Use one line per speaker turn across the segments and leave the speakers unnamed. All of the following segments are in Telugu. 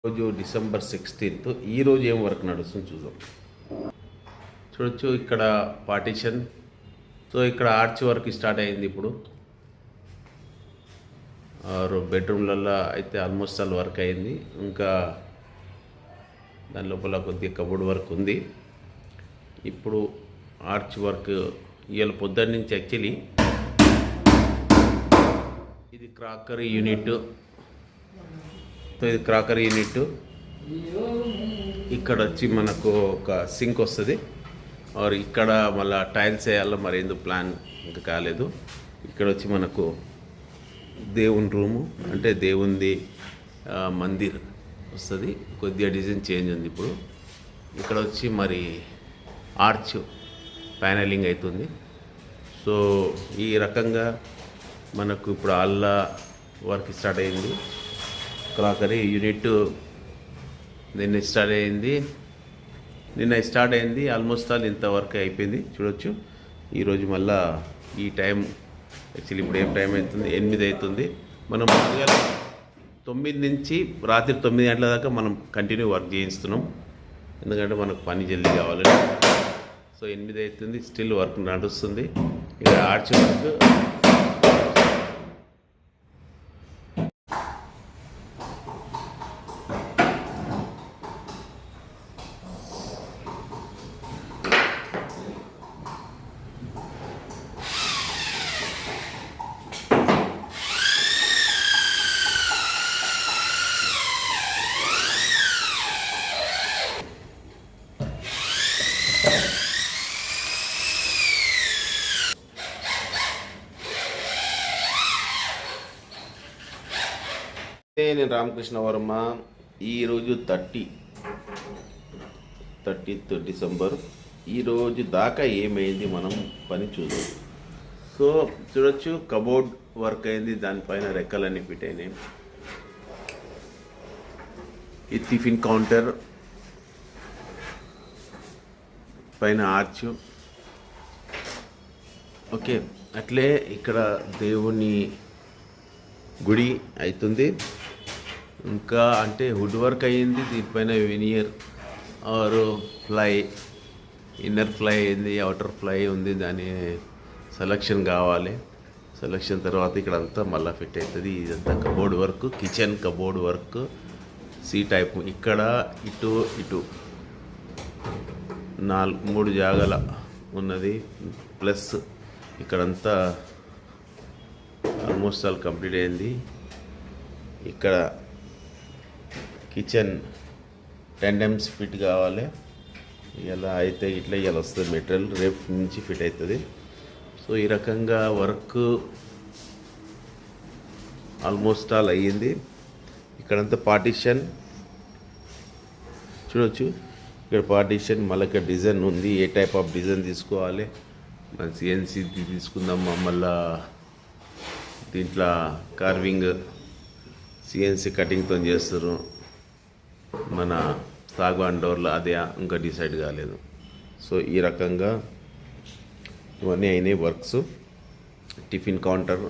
రోజు డిసెంబర్ 16th. ఈరోజు ఏం వర్క్ నడుస్తుంది చూద్దాం. చూడొచ్చు ఇక్కడ పార్టీషన్. సో ఇక్కడ ఆర్చ్ వర్క్ స్టార్ట్ అయింది. ఇప్పుడు బెడ్రూమ్లలో అయితే ఆల్మోస్ట్ ఆల్ వర్క్ అయింది. ఇంకా దాని లోపల కొద్దిగా కబోర్డ్ వర్క్ ఉంది. ఇప్పుడు ఆర్చ్ వర్క్ ఇవాళ పొద్దున్న నుంచి యాక్చువల్లీ ఇది క్రాకరీ యూనిట్. ఇది క్రాకరీ యూనిట్. ఇక్కడ వచ్చి మనకు ఒక సింక్ వస్తుంది. ఆర్ ఇక్కడ మళ్ళీ టైల్స్ వేయాలో మరి ఎందుకు ప్లాన్ ఇంకా కాలేదు. ఇక్కడ వచ్చి మనకు దేవుని రూము అంటే దేవుంది మందిర్ వస్తుంది. కొద్దిగా డిజైన్ చేంజ్ ఉంది. ఇప్పుడు ఇక్కడ వచ్చి మరి ఆర్చ్ ప్యానలింగ్ అవుతుంది. సో ఈ రకంగా మనకు ఇప్పుడు ఆల్లా వర్క్ స్టార్ట్ అయింది. క్రాకరీ యూనిట్ నిన్న స్టార్ట్ అయింది. ఆల్మోస్ట్ ఆల్ ఇంత వర్క్ అయిపోయింది. చూడొచ్చు ఈరోజు మళ్ళా ఈ టైం యాక్చువల్లీ ఇప్పుడు ఏం టైం అవుతుంది, 8 అవుతుంది. మనం 9 నుంచి రాత్రి 9 గంటల దాకా మనం కంటిన్యూ వర్క్ చేయిస్తున్నాం. ఎందుకంటే మనకు పని జల్దీ కావాలని. సో 8 అవుతుంది, స్టిల్ వర్క్ నడుస్తుంది. ఇక ఆర్చ్ వర్క్ నేను రామకృష్ణ వర్మ. ఈరోజు 30th డిసెంబర్. ఈరోజు దాకా ఏమైంది మనం పని చూద్దాం. సో చూడొచ్చు కబోర్డ్ వర్క్ అయింది. దానిపైన రెక్కలన్నీ ఫిట్ అయినాయి. ఈ టిఫిన్ కౌంటర్ పైన ఆర్చ్. ఓకే, అట్లే ఇక్కడ దేవుని గుడి అవుతుంది. ఇంకా అంటే వుడ్ వర్క్ అయ్యింది. దీనిపైన veneer or ply, inner ply అయింది, అవుటర్ ఫ్లై ఉంది. దాని సెలక్షన్ కావాలి. సెలక్షన్ తర్వాత ఇక్కడ అంతా మళ్ళీ ఫిట్ అవుతుంది. ఇదంతా cupboard work, kitchen cupboard work, C type. ఇక్కడ ఇటు 3 జాగాల ఉన్నది. ప్లస్ ఇక్కడంతా ఆల్మోస్ట్ ఆల్ కంప్లీట్ అయింది. ఇక్కడ కిచెన్ 10 times ఫిట్ కావాలి. ఇలా అయితే ఇట్లా ఇలా వస్తుంది మెటీరియల్. రేపు నుంచి ఫిట్ అవుతుంది. సో ఈ రకంగా వర్క్ ఆల్మోస్ట్ ఆల్ అయ్యింది. ఇక్కడంతా పార్టీషన్ చూడొచ్చు. ఇక్కడ పార్టీషన్ మళ్ళీ ఇక్కడ డిజైన్ ఉంది. ఏ టైప్ ఆఫ్ డిజైన్ తీసుకోవాలి. మన సిఎన్సి తీసుకుందాం. మళ్ళా దీంట్లో కార్వింగ్ సిఎన్సి కటింగ్తో చేస్తారు. మన సాగ్వాన్ డోర్లో అదే ఇంకా డిసైడ్ కాలేదు. సో ఈ రకంగా ఇవన్నీ అయినాయి వర్క్స్. టిఫిన్ కౌంటర్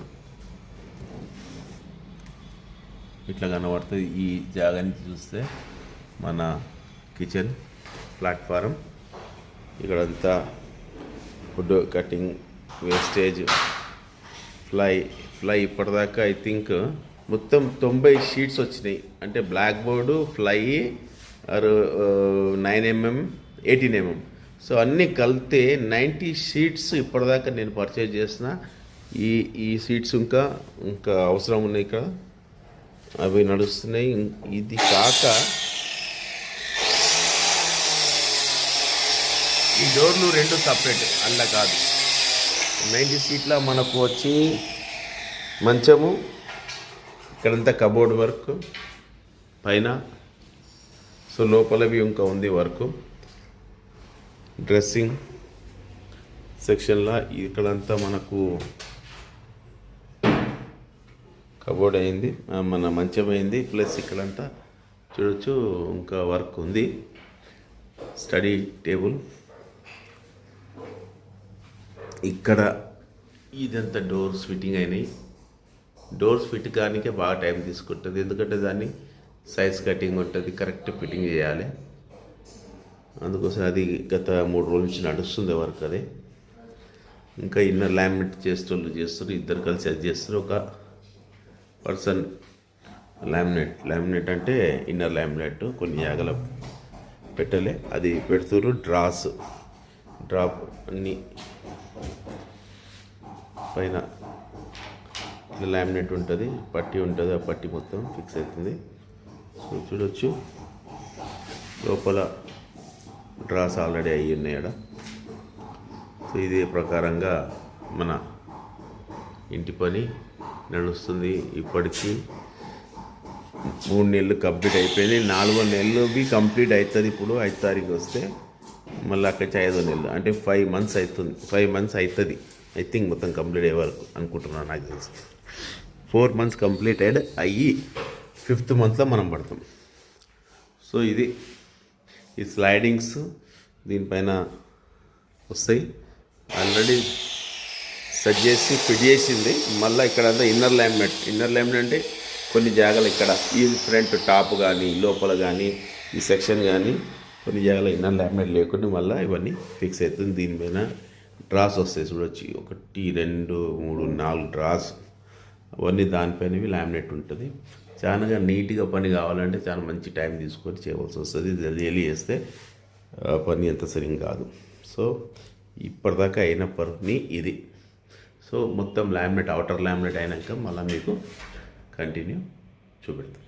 ఇట్లా కనబడుతుంది. ఈ జాగాని చూస్తే మన కిచెన్ ప్లాట్ఫారం. ఇక్కడంతా ఫుడ్ కటింగ్, వేస్టేజ్, ఫ్లై ఇప్పటిదాకా ఐ థింక్ మొత్తం 90 షీట్స్ వచ్చినాయి. అంటే black board, fly, 9mm, 18mm. So అన్నీ కలిపితే 90 షీట్స్ ఇప్పటిదాకా నేను పర్చేజ్ చేసిన. ఈ షీట్స్ ఇంకా అవసరం ఉన్నాయి. ఇక్కడ అవి నడుస్తున్నాయి. ఇది కాక ఈ డోర్లు 2 సపరేట్, అలా కాదు. 90 షీట్ల మనకు వచ్చి మంచము, ఇక్కడంతా కబోర్డ్ వర్క్ పైన. సో లోపలవి ఇంకా ఉంది వర్క్. డ్రెస్సింగ్ సెక్షన్లో ఇక్కడంతా మనకు కబోర్డ్ అయింది, మన మంచం అయింది. ప్లస్ ఇక్కడంతా చూడొచ్చు ఇంకా వర్క్ ఉంది. స్టడీ టేబుల్ ఇక్కడ. ఇదంతా డోర్స్ ఫిట్టింగ్ అయినాయి. డోర్స్ ఫిట్ కానికే బాగా టైం తీసుకుంటుంది. ఎందుకంటే దాన్ని సైజ్ కటింగ్ ఉంటుంది, కరెక్ట్ ఫిట్టింగ్ చేయాలి. అందుకోసం అది గత 3 రోజుల నుంచి నడుస్తుంది వర్క్ అది. ఇంకా ఇన్నర్ లామినేట్ చేస్తారు, ఇద్దరు కలిసి అది చేస్తారు. ఒక పర్సన్ లామినేట్ అంటే ఇన్నర్ లామినేట్ కొన్ని జాగల పెట్టలే అది పెడుతురు. డ్రాప్ అన్ని పైన లామినేట్ ఉంటుంది, పట్టి ఉంటుంది, ఆ పట్టి మొత్తం ఫిక్స్ అవుతుంది. సో చూడొచ్చు లోపల డ్రాస్ ఆల్రెడీ అయ్యి ఉన్నాయి ఆడ. సో ఇదే ప్రకారంగా మన ఇంటి పని నడుస్తుంది. ఇప్పటికీ 3 నెలలు కంప్లీట్ అయిపోయింది. 4వ నెలలు కంప్లీట్ అవుతుంది. ఇప్పుడు 5వ తారీఖు వస్తే మళ్ళీ అక్కడి 5వ నెలలు అంటే 5 మంత్స్ అవుతుంది. 5 మంత్స్ అవుతుంది ఐ థింక్ మొత్తం కంప్లీట్ అయ్యే వరకు అనుకుంటున్నాను. నాకు తెలిసి 4 మంత్స్ కంప్లీటెడ్ అయ్యి 5th మంత్లో మనం పడతాం. సో ఇది ఈ స్లైడింగ్స్ దీనిపైన వస్తాయి. ఆల్రెడీ సెట్ చేసి ఫిట్ చేసింది. మళ్ళీ ఇక్కడ అంతా ఇన్నర్ లామినేట్ అంటే కొన్ని జాగాలు ఇక్కడ ఈ ఫ్రంట్ టాప్ కానీ లోపల కానీ ఈ సెక్షన్ కానీ కొన్ని జాగాలు ఇన్నర్ లామినేట్ లేకుండా మళ్ళీ ఇవన్నీ ఫిక్స్ అవుతుంది. దీనిపైన డ్రాస్ వస్తాయి చూడొచ్చు. 1 2 3 4 డ్రాస్ అవన్నీ దానిపైనవి లామినేట్ ఉంటుంది. చాలా నీట్గా పని కావాలంటే చాలా మంచి టైం తీసుకొని చేయవలసి వస్తుంది. జల్దీ చేస్తే పని ఎంత సరిగ్గా కాదు. సో ఇప్పటిదాకా అయిన పని ఇది. సో మొత్తం లామినేట్ అవుటర్ లామినేట్ అయినాక మళ్ళీ మీకు కంటిన్యూ చూపెడతాం.